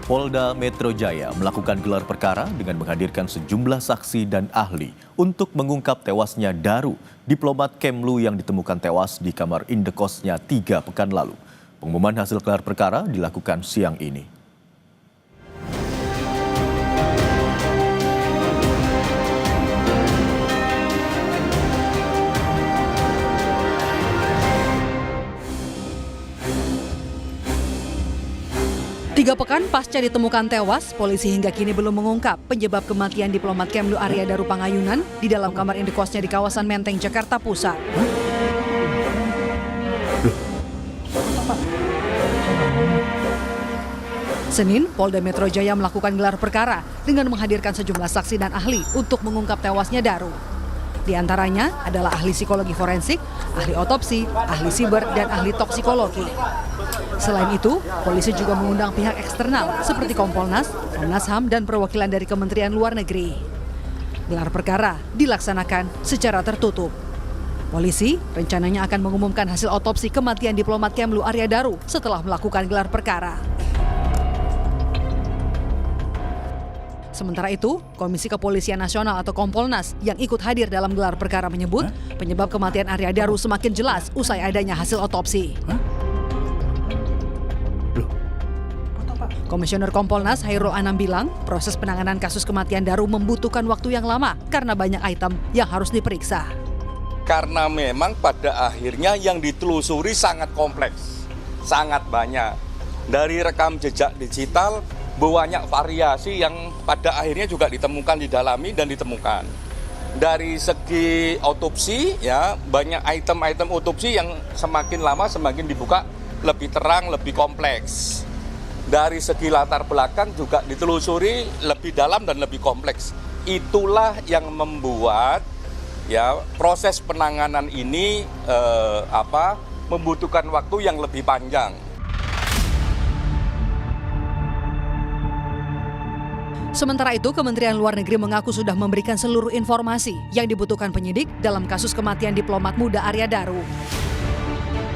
Polda Metro Jaya melakukan gelar perkara dengan menghadirkan sejumlah saksi dan ahli untuk mengungkap tewasnya Daru, diplomat Kemlu yang ditemukan tewas di kamar indekosnya 3 pekan lalu. Pengumuman hasil gelar perkara dilakukan siang ini. Tiga pekan pasca ditemukan tewas, polisi hingga kini belum mengungkap penyebab kematian diplomat Kemlu Arya Daru Pangayunan di dalam kamar indekosnya di kawasan Menteng, Jakarta Pusat. Senin, Polda Metro Jaya melakukan gelar perkara dengan menghadirkan sejumlah saksi dan ahli untuk mengungkap tewasnya Daru. Di antaranya adalah ahli psikologi forensik, ahli otopsi, ahli siber, dan ahli toksikologi. Selain itu, polisi juga mengundang pihak eksternal seperti Kompolnas, Komnas HAM, dan perwakilan dari Kementerian Luar Negeri. Gelar perkara dilaksanakan secara tertutup. Polisi rencananya akan mengumumkan hasil otopsi kematian diplomat Kemlu Arya Daru setelah melakukan gelar perkara. Sementara itu, Komisi Kepolisian Nasional atau Kompolnas yang ikut hadir dalam gelar perkara menyebut penyebab kematian Arya Daru semakin jelas usai adanya hasil otopsi. Komisioner Kompolnas Hairul Anam bilang, proses penanganan kasus kematian Daru membutuhkan waktu yang lama karena banyak item yang harus diperiksa. Karena memang pada akhirnya yang ditelusuri sangat kompleks, sangat banyak. Dari rekam jejak digital, banyak variasi yang pada akhirnya juga ditemukan, didalami dan ditemukan. Dari segi otopsi, ya banyak item-item otopsi yang semakin lama semakin dibuka lebih terang, lebih kompleks. Dari segi latar belakang juga ditelusuri lebih dalam dan lebih kompleks. Itulah yang membuat ya proses penanganan ini membutuhkan waktu yang lebih panjang. Sementara itu, Kementerian Luar Negeri mengaku sudah memberikan seluruh informasi yang dibutuhkan penyidik dalam kasus kematian diplomat muda Arya Daru.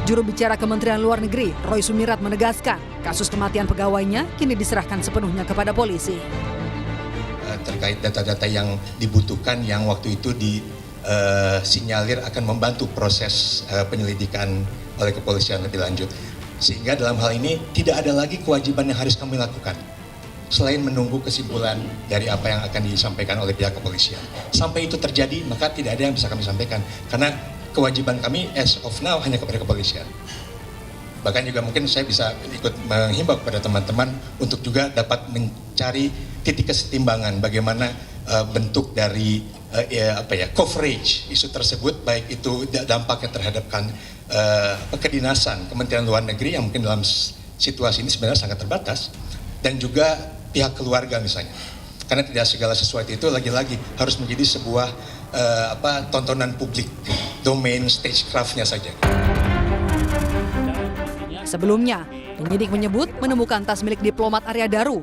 Juru bicara Kementerian Luar Negeri, Roy Sumirat menegaskan, kasus kematian pegawainya kini diserahkan sepenuhnya kepada polisi. Terkait data-data yang dibutuhkan yang waktu itu disinyalir akan membantu proses penyelidikan oleh kepolisian lebih lanjut. Sehingga dalam hal ini tidak ada lagi kewajiban yang harus kami lakukan selain menunggu kesimpulan dari apa yang akan disampaikan oleh pihak kepolisian. Sampai itu terjadi, maka tidak ada yang bisa kami sampaikan. Karena kewajiban kami as of now hanya kepada kepolisian. Bahkan juga mungkin saya bisa ikut menghimbau kepada teman-teman untuk juga dapat mencari titik kesetimbangan bagaimana bentuk dari coverage isu tersebut, baik itu dampaknya terhadap kedinasan Kementerian Luar Negeri yang mungkin dalam situasi ini sebenarnya sangat terbatas, dan juga pihak keluarga misalnya. Karena tidak segala sesuatu itu lagi-lagi harus menjadi sebuah tontonan publik, domain stagecraft-nya saja. Sebelumnya, penyidik menyebut menemukan tas milik diplomat Arya Daru.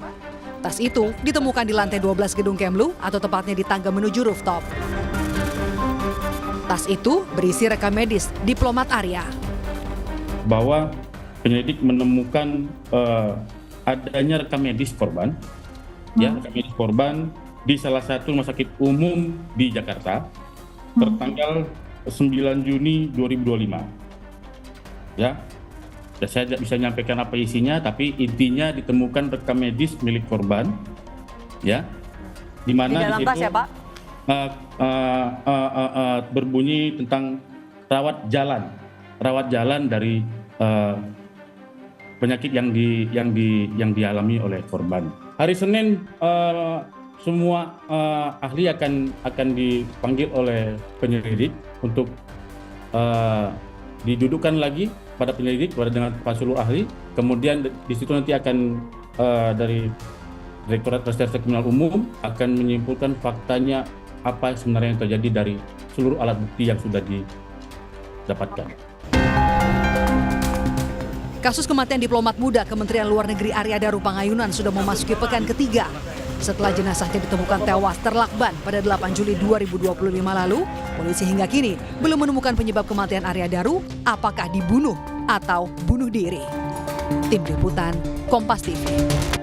Tas itu ditemukan di lantai 12 gedung Kemlu atau tepatnya di tangga menuju rooftop. Tas itu berisi rekam medis diplomat Arya. Bahwa penyelidik menemukan adanya rekam medis korban, rekam medis korban di salah satu rumah sakit umum di Jakarta tertanggal 9 Juni 2025. Ya, saya tidak bisa menyampaikan apa isinya, tapi intinya ditemukan rekam medis milik korban, ya, di mana di situ berbunyi tentang rawat jalan dari penyakit yang dialami oleh korban. Hari Senin semua ahli akan dipanggil oleh penyelidik untuk didudukkan lagi pada penyelidik dengan seluruh ahli. Kemudian di situ nanti akan dari Direktorat Reserse Kriminal Umum akan menyimpulkan faktanya apa sebenarnya yang terjadi dari seluruh alat bukti yang sudah didapatkan. Kasus kematian diplomat muda Kementerian Luar Negeri Arya Daru Pangayunan sudah memasuki pekan ketiga. Setelah jenazahnya ditemukan tewas terlakban pada 8 Juli 2025 lalu, polisi hingga kini belum menemukan penyebab kematian Arya Daru, apakah dibunuh atau bunuh diri. Tim Liputan, Kompas TV.